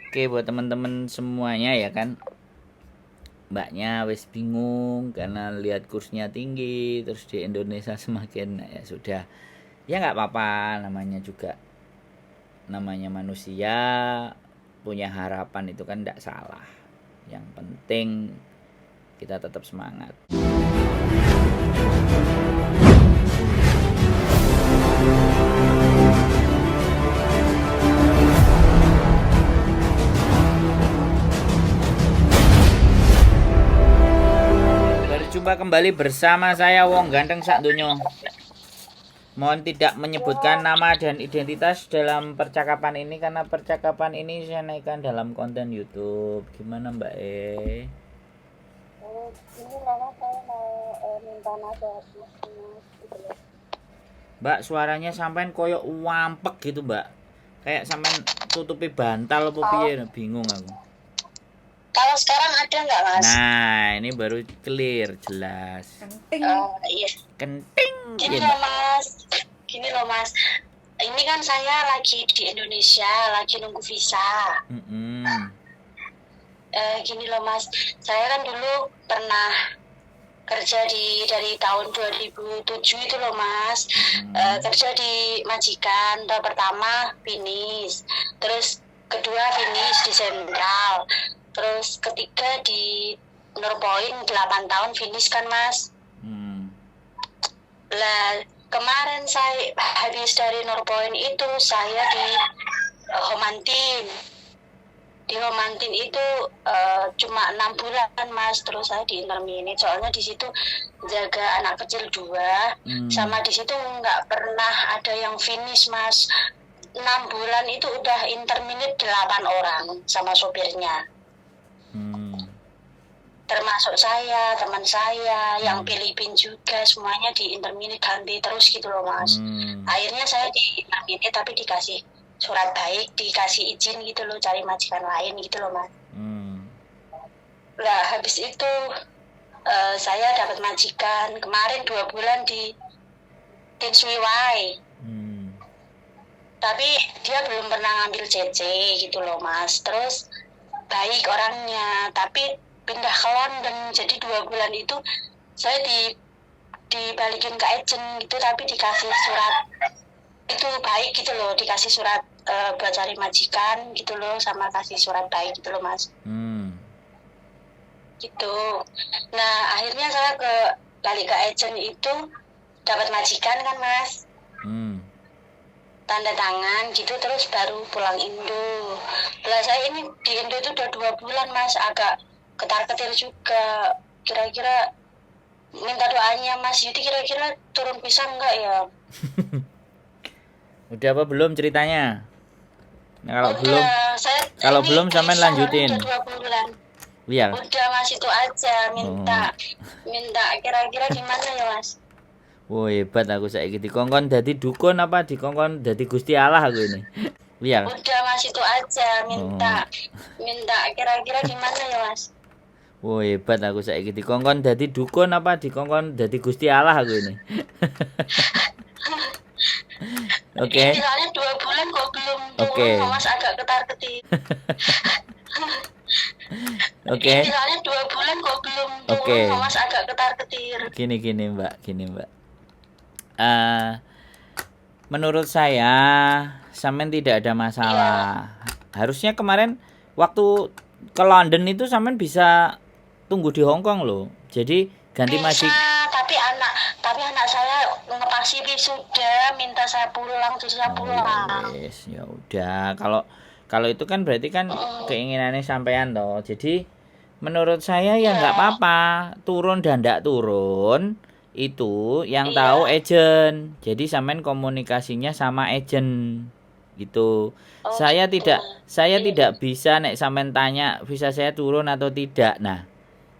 Oke, buat teman-teman semuanya ya kan, mbaknya wis bingung karena lihat kursnya tinggi, terus di Indonesia semakin ya sudah, ya nggak apa-apa, namanya manusia punya harapan itu kan tidak salah. Yang penting kita tetap semangat. Berjumpa kembali bersama saya Wong Ganteng Sak Dunyo. Mohon tidak menyebutkan nama dan identitas dalam percakapan ini karena percakapan ini saya naikkan dalam konten YouTube. Gimana Mbak Ini Mama saya mau minta nasihat gitu loh. Mbak, suaranya sampean koyok wampek gitu Mbak. Kayak sampean tutupi bantal apa piye, bingung aku. Kalau sekarang ada nggak Mas? Nah, ini baru clear, jelas. Iya. Kenting. Gini Ya, loh Mbak. Mas. Ini kan saya lagi di Indonesia, lagi nunggu visa. Gini loh Mas, saya kan dulu pernah kerja dari tahun 2007 itu loh Mas. Kerja di majikan. Tahun pertama finish, terus kedua finish di Sentral, terus ketiga di Nurpoint 8 tahun finish kan Mas. Lah kemarin saya habis dari Nurpoint itu saya di Homantin. Di Homantin itu cuma 6 bulan Mas, terus saya di interminate soalnya di situ jaga anak kecil 2, sama di situ nggak pernah ada yang finish Mas. 6 bulan itu udah interminate 8 orang sama sopirnya, termasuk saya, teman saya yang Filipin juga, semuanya di interminate ganti terus gitu loh Mas. Akhirnya saya di interminate tapi dikasih surat baik, dikasih izin gitu loh, cari majikan lain gitu loh Mas. Lah habis itu saya dapat majikan kemarin 2 bulan di Tinswiwai, tapi dia belum pernah ngambil CC gitu loh Mas. Terus baik orangnya, tapi pindah ke London, jadi 2 bulan itu saya dibalikin ke agent gitu, tapi dikasih surat itu baik gitu loh, dikasih surat buat cari majikan gitu loh, sama kasih surat baik gitu loh Mas. Gitu. Nah akhirnya saya balik ke agent itu dapat majikan kan Mas, tanda tangan gitu, terus baru pulang Indo. Lah saya ini di Indo itu udah 2 bulan Mas, agak ketar-ketir juga. Kira-kira minta doanya Mas Yudi, kira-kira turun bisa enggak ya? Udah apa belum ceritanya? Nah, kalau belum sampean lanjutin. Udah 2 bulan. Iya. Udah Mas, itu aja minta kira-kira gimana ya Mas? Wah, hebat aku saiki dikongkon dadi dukun apa dikongkon dadi Gusti Allah aku ini. Iya. Udah Mas, itu aja minta kira-kira gimana ya Mas? Wah, hebat aku saiki dikongkon dadi dukun apa dikongkon dadi Gusti Allah aku ini. Oke. Soalnya 2 bulan kok belum turun Mas, agak ketar-ketir. Oke. Soalnya 2 bulan kok belum turun Mas, agak ketar-ketir. Gini Mbak. Menurut saya sampean tidak ada masalah. Harusnya kemarin waktu ke London itu sampean bisa tunggu di Hong Kong loh. Jadi ganti majikan. Tapi anak saya ngepasi wisuda, minta saya pulang, terus saya pulang. Yes, ya udah. Kalau itu kan berarti kan keinginannya sampean toh. Jadi menurut saya ya nggak apa-apa, turun dan ndak turun itu yang tahu agent. Jadi sampean komunikasinya sama agent gitu. Saya tidak bisa nek sampean tanya visa saya turun atau tidak. Nah,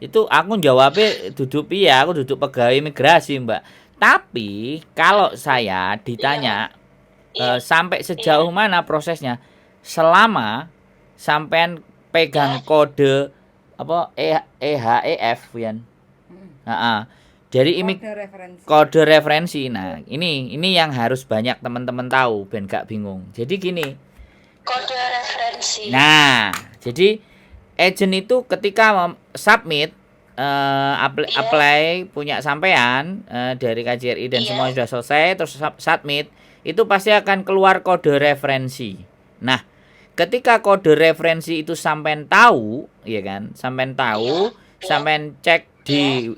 itu aku jawabnya duduk ya, aku duduk pegawai imigrasi Mbak. Tapi kalau saya ditanya sampai sejauh mana prosesnya, selama sampean pegang kode apa EHEF Wian. Jadi kode referensi. Nah, ini yang harus banyak teman-teman tahu ben gak bingung. Jadi gini. Kode referensi. Nah, jadi agent itu ketika submit apply punya sampean dari KJRI dan semua sudah selesai terus submit, itu pasti akan keluar kode referensi. Nah, ketika kode referensi itu sampean tahu, ya kan? Sampean tahu, sampean cek di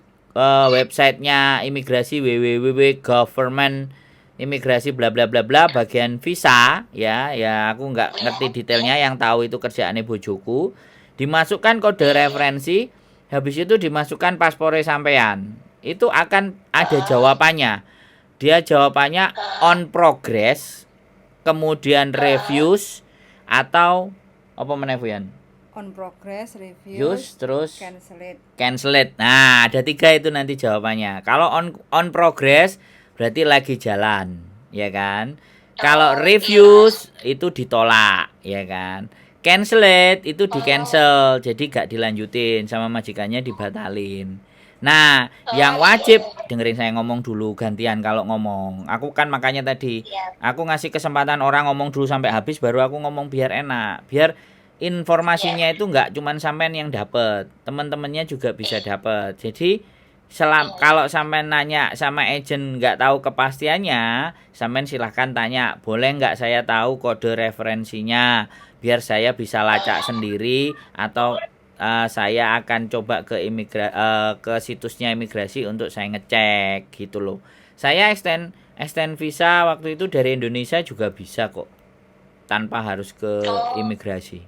websitenya imigrasi www.government imigrasi bla bla bla bla bagian visa, ya aku nggak ngerti detailnya, yang tahu itu kerjaannya bojoku. Dimasukkan kode referensi, habis itu dimasukkan paspornya sampean, itu akan ada jawabannya. Dia jawabannya on progress, kemudian reviews, atau apa menevuyan? On progress, reviews, terus cancel it. Nah, ada 3 itu nanti jawabannya. Kalau on progress berarti lagi jalan, ya kan? Kalau reviews itu ditolak, ya kan? Cancel it itu di cancel, jadi gak dilanjutin sama majikannya, dibatalin. Nah, yang wajib dengerin saya ngomong dulu gantian kalau ngomong. Aku kan makanya tadi aku ngasih kesempatan orang ngomong dulu sampai habis baru aku ngomong biar enak, biar informasinya itu nggak cuman sampean yang dapat, teman-temannya juga bisa dapat. Jadi kalau sampean nanya sama agent nggak tahu kepastiannya, sampean silahkan tanya, boleh nggak saya tahu kode referensinya biar saya bisa lacak sendiri, atau saya akan coba ke situsnya imigrasi untuk saya ngecek gitu loh. Saya extend visa waktu itu dari Indonesia juga bisa kok, tanpa harus ke imigrasi.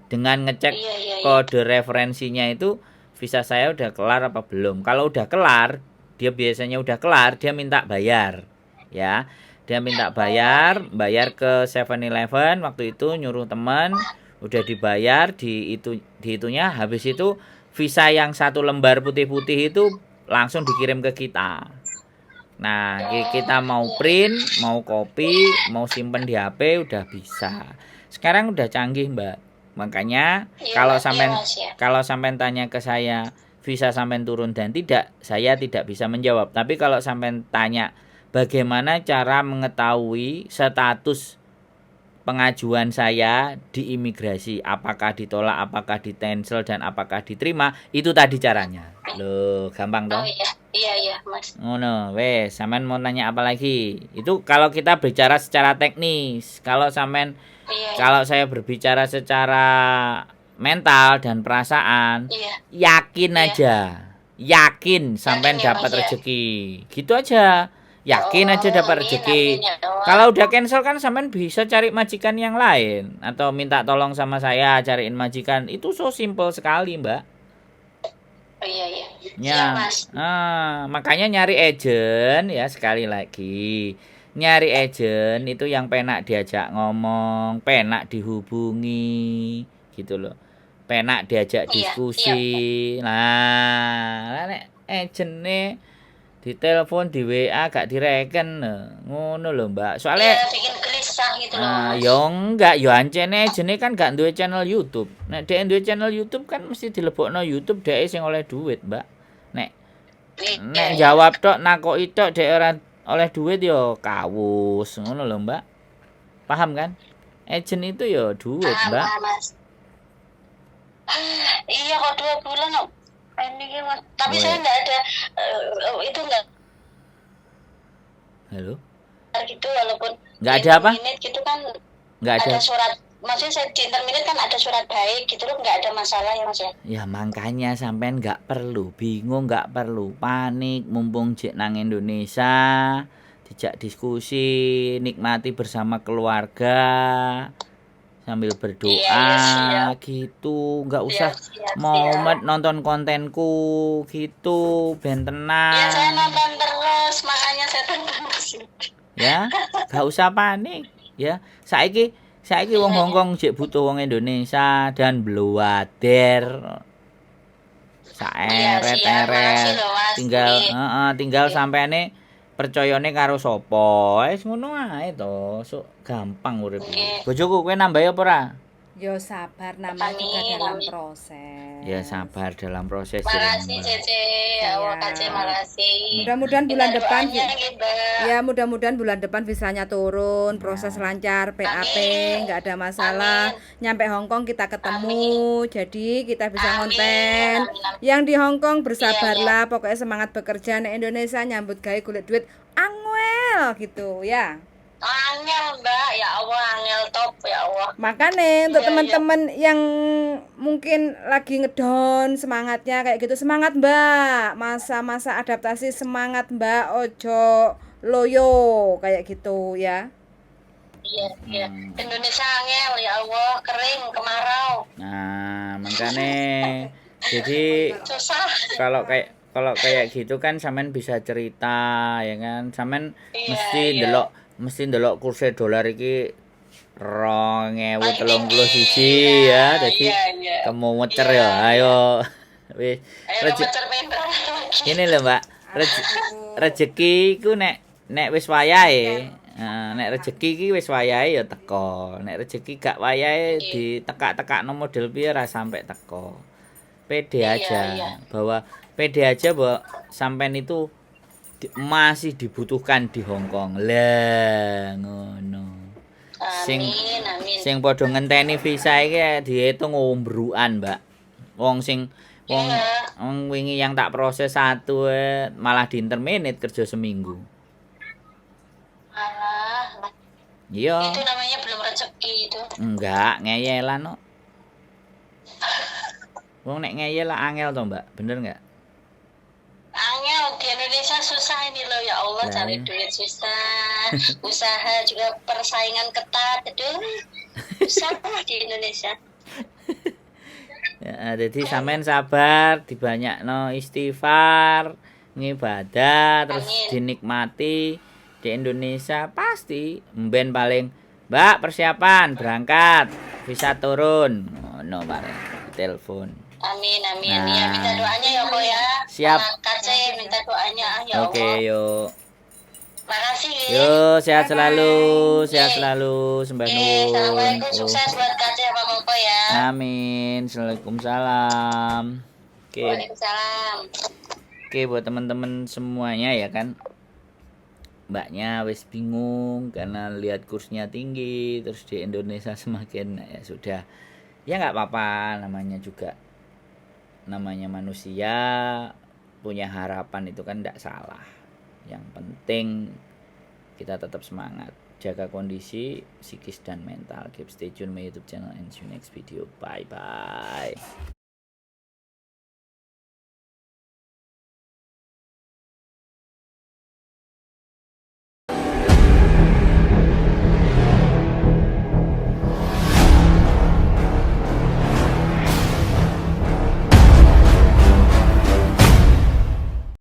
Dengan ngecek kode referensinya itu visa saya udah kelar apa belum. Kalau udah kelar, dia biasanya udah kelar, dia minta bayar, ya. Dia minta bayar ke 7-Eleven waktu itu, nyuruh teman, udah dibayar, dihitungnya, habis itu visa yang 1 lembar putih-putih itu langsung dikirim ke kita. Nah, kita mau print, mau copy, mau simpen di HP udah bisa. Sekarang udah canggih, Mbak. Makanya kalau sampean tanya ke saya visa sampean turun dan tidak, saya tidak bisa menjawab. Tapi kalau sampean tanya bagaimana cara mengetahui status pengajuan saya di imigrasi, apakah ditolak, apakah di-cancel, dan apakah diterima, itu tadi caranya. Loh, gampang dong? Iya, Mas. Ngono, wes, sampean mau nanya apa lagi? Itu kalau kita bicara secara teknis. Kalau sampean kalau saya berbicara secara mental dan perasaan, yakin aja. Yakin sampean dapat rezeki. Gitu aja. Yakin aja dapat rezeki. Kalau udah cancel kan sampean bisa cari majikan yang lain atau minta tolong sama saya cariin majikan. Itu so simple sekali, Mbak. Iya. Ya, Mas. Makanya nyari agent ya, sekali lagi. Nyari agent itu yang penak diajak ngomong, penak dihubungi, gitu loh. Penak diajak diskusi. Nah, nek agentnya di telepon, di WA gak direken, ngono lho, Mbak. Soalnya bikin gelisah gitu loh. Ya enggak, ya ancene jene kan gak duwe channel YouTube. Nek dhek duwe channel YouTube kan mesti dilebokno YouTube dhek sing oleh duit, Mbak. Nek jawab tok, nakoki tok dhek ora oleh duit ya kawus, ngono lho, Mbak. Paham kan? Agent itu ya duit, Mbak. Iya kok 2 bulan kok. Tapi saya nggak ada itu nggak. Halo. Gitu walaupun nggak ada apa? Gitu kan nggak ada surat. Maksudnya saya di interminate kan ada surat baik gitu loh, nggak ada masalah ya, Mas ya. Ya makanya sampean nggak perlu bingung, nggak perlu panik, mumpung jek nang Indonesia, dijak diskusi, nikmati bersama keluarga. Sambil berdoa gitu, nggak usah nonton kontenku gitu, ben tenang. Ya saya nonton terus, makanya saya terus. Ya, nggak usah panik ya. Saiki wong Hongkong jek butuh wong Indonesia dan bluader. Saeret tinggal sampeane percayane karo sapa, wis ngono ae to, sok gampang urip iki. Bojoku kowe nambah apa ora? Yo sabar, nama juga Amin, dalam amin. proses. Ya sabar dalam proses Makasih Mbak. Cece, Iya. Allah Kace makasih. Mudah-mudahan bulan Minta depan doanya gitu. ya mudah-mudahan bulan depan visanya turun, proses Nah. lancar, PAP, Amin. nggak ada masalah. Amin. Nyampe Hong Kong kita ketemu, jadi kita bisa Amin, ngonten. amin, amin. Yang di Hong Kong Iya, bersabarlah, pokoknya semangat bekerja. Nek Indonesia nyambut gawe kulit duit angel gitu ya. Angel Mbak, ya Allah angel top ya Allah. Makanya untuk Iya, teman-teman yang mungkin lagi ngedown semangatnya kayak gitu, semangat Mbak, masa-masa adaptasi semangat Mbak, ojo loyo kayak gitu ya. Iya, iya. Indonesia angel ya Allah, kering, kemarau. Nah, makanya jadi Susah. kalau kayak gitu kan sampean bisa cerita ya kan. Sampean Iya, mesti iya. ndelok kursi dolar iki 2031 Tinggi. ya. Nah, Jadi iya, iya. kemumecer Iya, ya. Ayo. Wis Ayo reje- kemencer mental lagi. ini lho Mbak, rezeki iku nek wis wayahe. Nek rezeki iki wis wayahe ya teko. Nek rezeki gak wayahe ditekak-tekakno model piye ra sampe teko. Pede Iya, aja iya. bahwa pede aja bahwa sampean itu masih dibutuhkan di Hong Kong. Lah ngono. Sing Amin, amin. sing padha ngenteni visa iki diitung umbrukan, Mbak. Wong Iya. wingi yang tak proses satu malah di interminate kerja seminggu. Alah, Iya. itu namanya belum rezeki itu. Enggak, ngeyelan kok. Wong nek ngeyel lah angel to, Mbak. Bener enggak? Angel di Indonesia susah ini loh ya Allah, Nah, cari iya. duit susah, usaha juga persaingan ketat, aduh, susah di Indonesia. Ya, jadi sampean sabar, dibanyakno istighfar, ngibadah, terus Amin. dinikmati di Indonesia pasti mben paling Mbak persiapan berangkat bisa turun ngono paling telepon. Amin, amin. Nah. Ya minta doanya ya kok ya. Siap. Kace minta doanya ya Oke, Allah. yuk. Makasih ya. Yuk, sehat Bye-bye. selalu, sehat Ye. selalu, sembah Oke, nuwun. assalamualaikum, Oh. sukses buat Kace sama Koko ya. Amin. Waalaikumsalam. Oke. Waalaikumsalam. Oke, buat teman-teman semuanya ya kan. Mbaknya wis bingung karena lihat kursnya tinggi, terus di Indonesia semakin ya sudah. Ya nggak apa-apa, namanya manusia punya harapan itu kan tidak salah. Yang penting kita tetap semangat, jaga kondisi psikis dan mental. Keep stay tune my YouTube channel and see you next video. Bye bye.